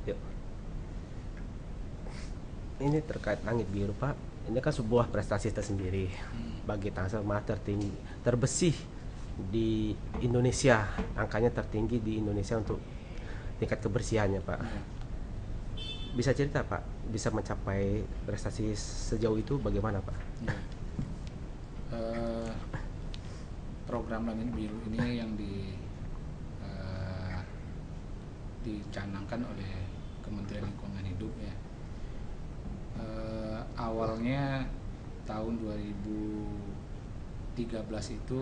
Yuk. Ini terkait langit biru Pak. Ini kan sebuah prestasi tersendiri bagi Tangsel, malah tertinggi, terbersih di Indonesia, angkanya tertinggi di Indonesia untuk tingkat kebersihannya Pak. Ya. Bisa cerita Pak, bisa mencapai prestasi sejauh itu bagaimana Pak? Ya. Eh, Program langit biru ini yang dicanangkan oleh Kementerian Lingkungan Hidup ya. Awalnya tahun 2013 itu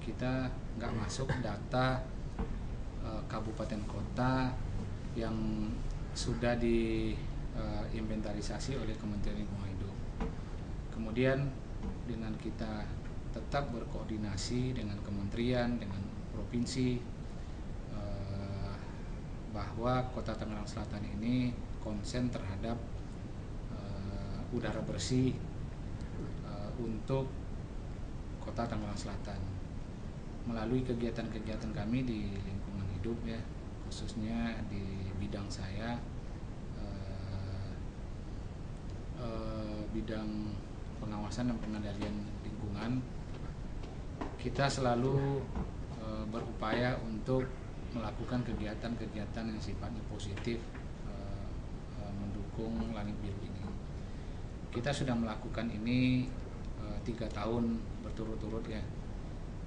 kita nggak masuk data kabupaten kota yang sudah diinventarisasi oleh Kementerian Lingkungan Hidup. Kemudian dengan kita tetap berkoordinasi dengan kementerian, dengan provinsi, bahwa Kota Tangerang Selatan ini konsen terhadap udara bersih untuk Kota Tangerang Selatan. Melalui kegiatan-kegiatan kami di lingkungan hidup ya, khususnya di bidang saya, bidang pengawasan dan pengendalian lingkungan, kita selalu berupaya untuk melakukan kegiatan-kegiatan yang sifatnya positif, mendukung langit biru ini. Kita sudah melakukan ini 3 tahun berturut-turut ya,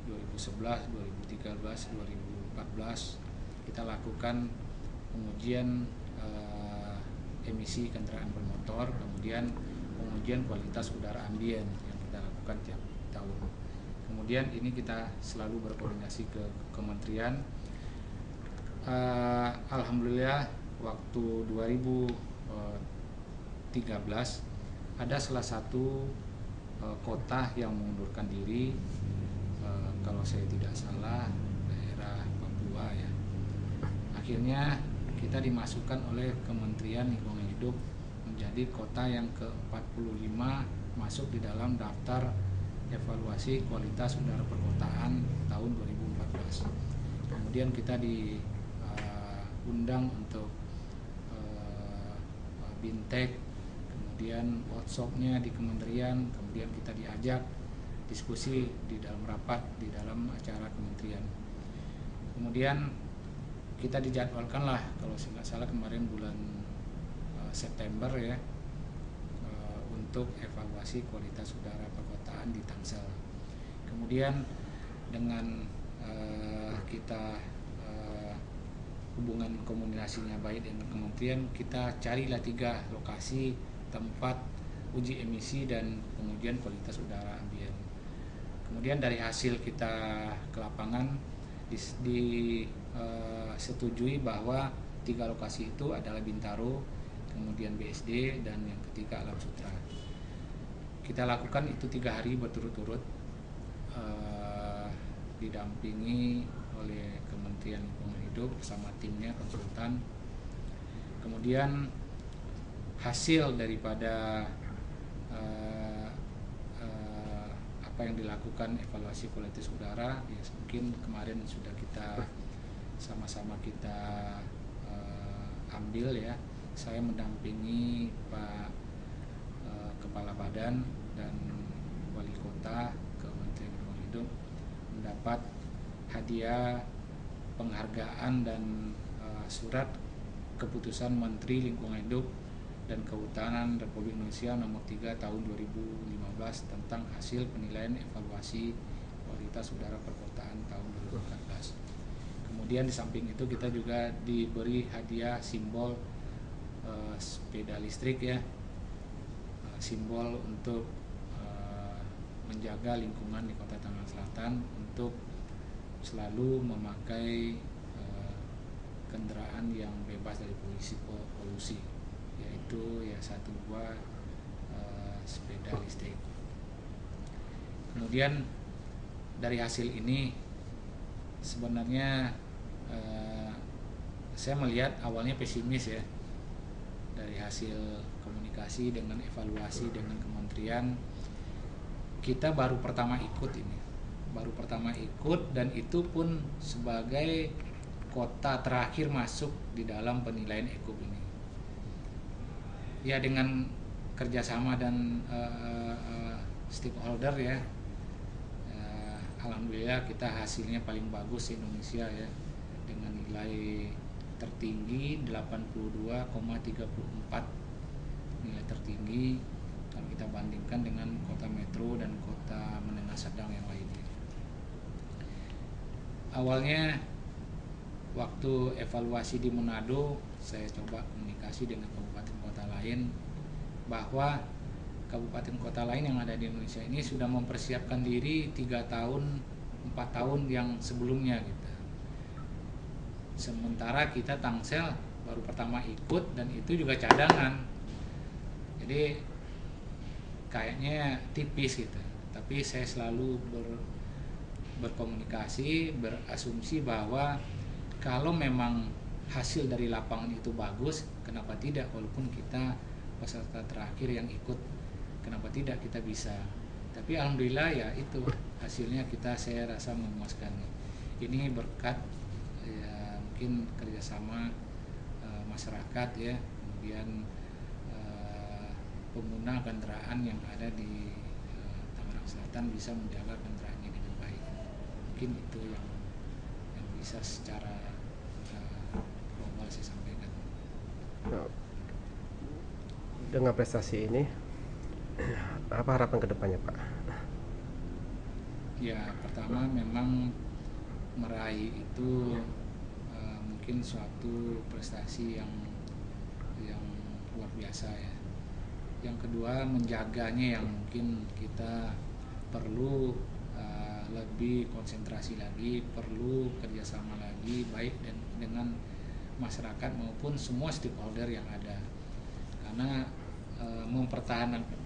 2011, 2013, 2014 kita lakukan pengujian emisi kendaraan bermotor, kemudian pengujian kualitas udara ambien yang kita lakukan tiap tahun. Kemudian ini kita selalu berkoordinasi ke kementerian. Alhamdulillah waktu 2013 ada salah satu kota yang mengundurkan diri, kalau saya tidak salah daerah Papua ya. Akhirnya kita dimasukkan oleh Kementerian Lingkungan Hidup menjadi kota yang ke-45 masuk di dalam daftar evaluasi kualitas udara perkotaan tahun 2014. Kemudian kita diundang untuk bintek, kemudian workshopnya di kementerian, kemudian kita diajak diskusi di dalam rapat di dalam acara kementerian. Kemudian kita dijadwalkan lah, kalau saya nggak salah kemarin bulan September ya, untuk evaluasi kualitas udara perkotaan di Tangsel. Kemudian dengan kita hubungan komunikasinya baik dengan kementerian, kita carilah 3 lokasi tempat uji emisi dan pengujian kualitas udara ambien. Kemudian dari hasil kita ke lapangan disetujui bahwa 3 lokasi itu adalah Bintaro, kemudian BSD, dan yang ketiga Alam Sutra. Kita lakukan itu 3 hari berturut-turut, didampingi oleh Kementerian Lingkungan Hidup bersama timnya, konsultan. Kemudian hasil daripada apa yang dilakukan evaluasi kualitas udara ya, mungkin kemarin sudah kita sama-sama kita ambil ya. Saya mendampingi Pak Kepala Badan dan Wali Kota Kementerian Lingkungan Hidup mendapat hadiah penghargaan dan surat keputusan Menteri Lingkungan Hidup dan Kehutanan Republik Indonesia nomor 3 tahun 2015 tentang hasil penilaian evaluasi kualitas udara perkotaan tahun 2014. Kemudian di samping itu kita juga diberi hadiah simbol sepeda listrik ya, simbol untuk menjaga lingkungan di Kota Tangerang Selatan untuk selalu memakai kendaraan yang bebas dari polusi, yaitu ya 1 buah sepeda listrik. Kemudian dari hasil ini sebenarnya saya melihat awalnya pesimis ya, dari hasil komunikasi dengan evaluasi dengan kementerian. Kita baru pertama ikut dan itu pun sebagai kota terakhir masuk di dalam penilaian EKUB ini. ya dengan kerjasama dan stakeholder ya, alhamdulillah kita hasilnya paling bagus di Indonesia ya, dengan nilai tertinggi 82,34, nilai tertinggi kalau kita bandingkan dengan kota metro dan kota menengah sedang yang lainnya. Awalnya waktu evaluasi di Manado, saya coba komunikasi dengan kabupaten kota lain bahwa kabupaten kota lain yang ada di Indonesia ini sudah mempersiapkan diri 3 tahun 4 tahun yang sebelumnya gitu. Sementara kita Tangsel baru pertama ikut dan itu juga cadangan, jadi kayaknya tipis gitu. Tapi saya selalu berkomunikasi, berasumsi bahwa kalau memang hasil dari lapangan itu bagus, kenapa tidak, walaupun kita peserta terakhir yang ikut, kenapa tidak kita bisa. Tapi alhamdulillah ya itu hasilnya saya rasa memuaskan. Ini berkat ya mungkin kerjasama masyarakat ya, kemudian pengguna kendaraan yang ada di Tangerang Selatan bisa menjaga kendaraannya dengan baik. Mungkin itu yang bisa secara global saya sampaikan. Dengan prestasi ini, apa harapan kedepannya Pak? Ya pertama memang meraih itu mungkin suatu prestasi yang luar biasa ya. Yang kedua menjaganya yang mungkin kita perlu lebih konsentrasi lagi, perlu kerjasama lagi baik dengan masyarakat maupun semua stakeholder yang ada, karena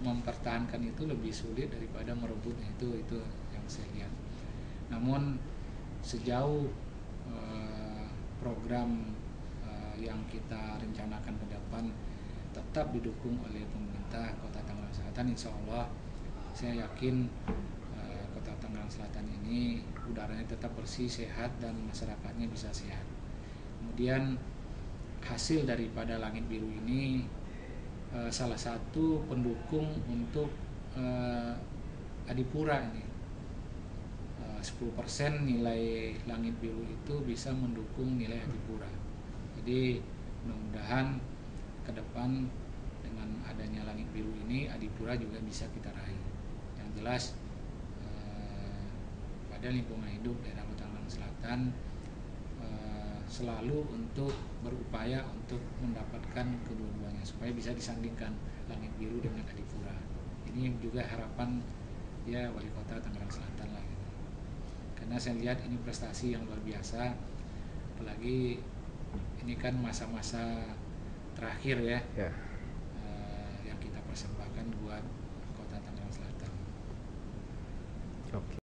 mempertahankan itu lebih sulit daripada merebutnya, itu yang saya lihat. Namun sejauh program yang kita rencanakan ke depan tetap didukung oleh pemerintah Kota Tangerang Selatan, insya Allah saya yakin Kota Tangerang Selatan ini udaranya tetap bersih, sehat, dan masyarakatnya bisa sehat. Kemudian hasil daripada Langit Biru ini salah satu pendukung untuk Adipura ini. 10% nilai Langit Biru itu bisa mendukung nilai Adipura. Jadi mudah-mudahan ke depan dengan adanya Langit Biru ini Adipura juga bisa kita raih. Yang jelas pada lingkungan hidup daerah Kota Tangerang Selatan selalu untuk berupaya untuk mendapatkan kedua-duanya supaya bisa disandingkan Langit Biru dengan Adipura. Ini juga harapan ya Wali Kota Tangerang Selatan lah gitu. Karena saya lihat ini prestasi yang luar biasa, apalagi ini kan masa-masa terakhir ya, yang kita persembahkan buat Kota Tangerang Selatan. Oke.